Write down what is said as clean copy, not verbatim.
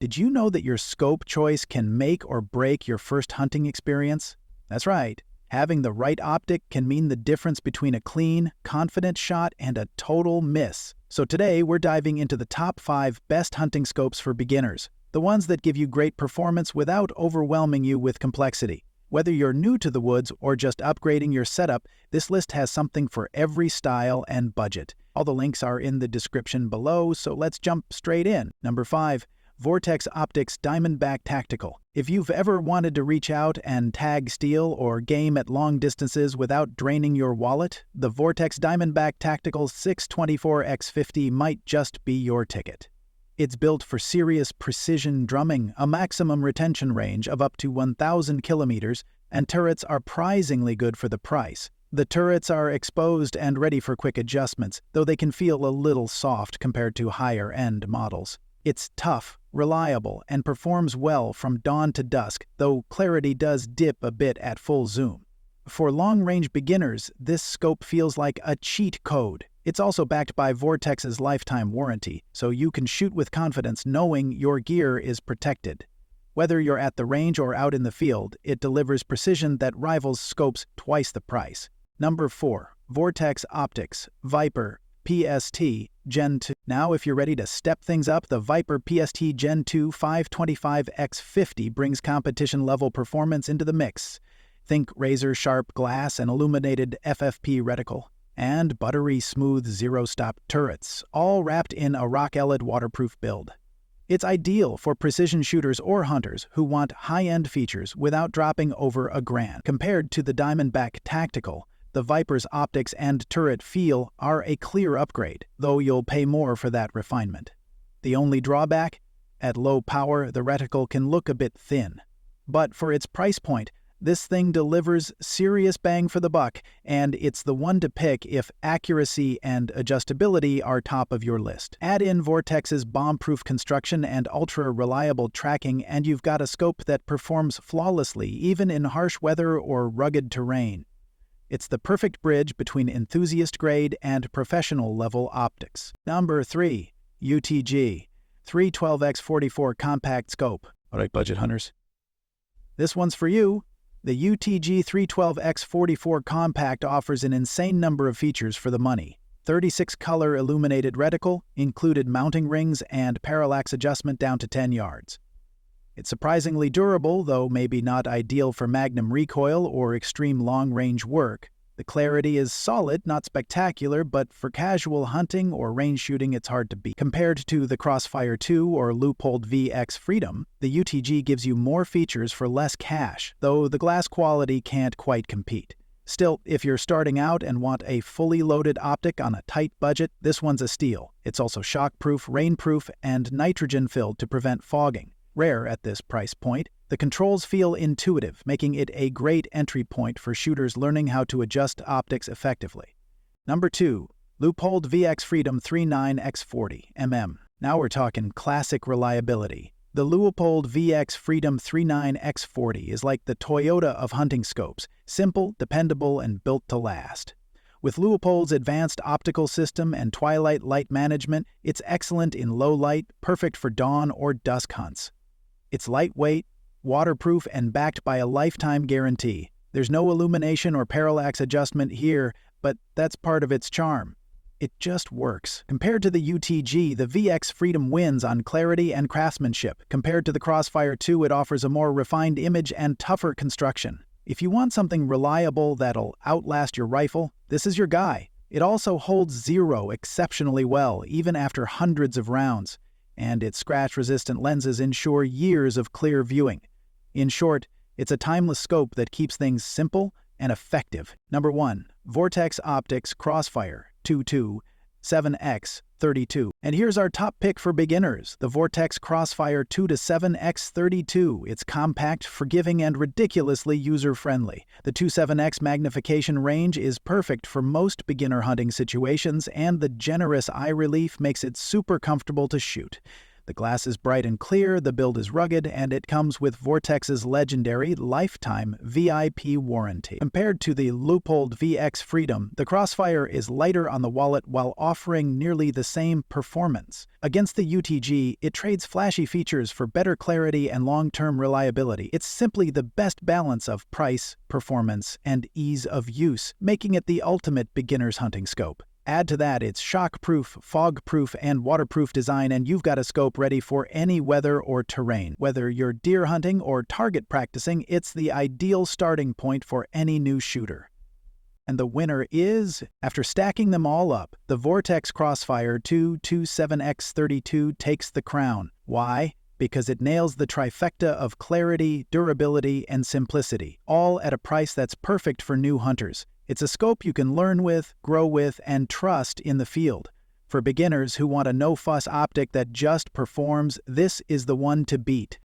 Did you know that your scope choice can make or break your first hunting experience? That's right. Having the right optic can mean the difference between a clean, confident shot and a total miss. So today we're diving into the top 5 best hunting scopes for beginners, the ones that give you great performance without overwhelming you with complexity. Whether you're new to the woods or just upgrading your setup, this list has something for every style and budget. All the links are in the description below, so let's jump straight in. Number 5. Vortex Optics Diamondback Tactical. If you've ever wanted to reach out and tag steel or game at long distances without draining your wallet, the Vortex Diamondback Tactical 624x50 might just be your ticket. It's built for serious precision drumming, a maximum retention range of up to 1,000 kilometers, and turrets are surprisingly good for the price. The turrets are exposed and ready for quick adjustments, though they can feel a little soft compared to higher-end models. It's tough, reliable, and performs well from dawn to dusk, though clarity does dip a bit at full zoom. For long-range beginners, this scope feels like a cheat code. It's also backed by Vortex's lifetime warranty, so you can shoot with confidence knowing your gear is protected. Whether you're at the range or out in the field, it delivers precision that rivals scopes twice the price. Number 4. Vortex Optics Viper PST Gen 2. Now, if you're ready to step things up, the Viper PST Gen 2 525x50 brings competition-level performance into the mix. Think razor-sharp glass and illuminated FFP reticle, and buttery smooth zero-stop turrets, all wrapped in a rock-solid waterproof build. It's ideal for precision shooters or hunters who want high-end features without dropping over $1,000. Compared to the Diamondback Tactical, the Viper's optics and turret feel are a clear upgrade, though you'll pay more for that refinement. The only drawback? At low power, the reticle can look a bit thin. But for its price point, this thing delivers serious bang for the buck, and it's the one to pick if accuracy and adjustability are top of your list. Add in Vortex's bomb-proof construction and ultra-reliable tracking, and you've got a scope that performs flawlessly even in harsh weather or rugged terrain. It's the perfect bridge between enthusiast-grade and professional-level optics. Number 3. UTG 312x44 Compact Scope. All right, budget hunters. This one's for you. The UTG 312x44 Compact offers an insane number of features for the money. 36-color illuminated reticle, included mounting rings, and parallax adjustment down to 10 yards. It's surprisingly durable, though maybe not ideal for magnum recoil or extreme long-range work. The clarity is solid, not spectacular, but for casual hunting or range shooting it's hard to beat. Compared to the Crossfire 2 or Leupold VX-Freedom, the UTG gives you more features for less cash, though the glass quality can't quite compete. Still, if you're starting out and want a fully loaded optic on a tight budget, this one's a steal. It's also shockproof, rainproof, and nitrogen-filled to prevent fogging. Rare at this price point, the controls feel intuitive, making it a great entry point for shooters learning how to adjust optics effectively. Number 2. Leupold VX-Freedom 39x40mm. Now we're talking classic reliability. The Leupold VX-Freedom 39x40 is like the Toyota of hunting scopes, simple, dependable, and built to last. With Leupold's advanced optical system and twilight light management, it's excellent in low light, perfect for dawn or dusk hunts. It's lightweight, waterproof, and backed by a lifetime guarantee. There's no illumination or parallax adjustment here, but that's part of its charm. It just works. Compared to the UTG, the VX-Freedom wins on clarity and craftsmanship. Compared to the Crossfire 2, it offers a more refined image and tougher construction. If you want something reliable that'll outlast your rifle, this is your guy. It also holds zero exceptionally well, even after hundreds of rounds, and its scratch-resistant lenses ensure years of clear viewing. In short, it's a timeless scope that keeps things simple and effective. Number 1. Vortex Optics Crossfire 227x32. And here's our top pick for beginners, the Vortex Crossfire 227x32. It's compact, forgiving, and ridiculously user-friendly. The 27x magnification range is perfect for most beginner hunting situations, and the generous eye relief makes it super comfortable to shoot. The glass is bright and clear, the build is rugged, and it comes with Vortex's legendary lifetime VIP warranty. Compared to the Leupold VX-Freedom, the Crossfire is lighter on the wallet while offering nearly the same performance. Against the UTG, it trades flashy features for better clarity and long-term reliability. It's simply the best balance of price, performance, and ease of use, making it the ultimate beginner's hunting scope. Add to that its shock-proof, fog-proof, and waterproof design, and you've got a scope ready for any weather or terrain. Whether you're deer hunting or target practicing, it's the ideal starting point for any new shooter. And the winner is, after stacking them all up, the Vortex Crossfire 227X32 takes the crown. Why? Because it nails the trifecta of clarity, durability, and simplicity, all at a price that's perfect for new hunters. It's a scope you can learn with, grow with, and trust in the field. For beginners who want a no-fuss optic that just performs, this is the one to beat.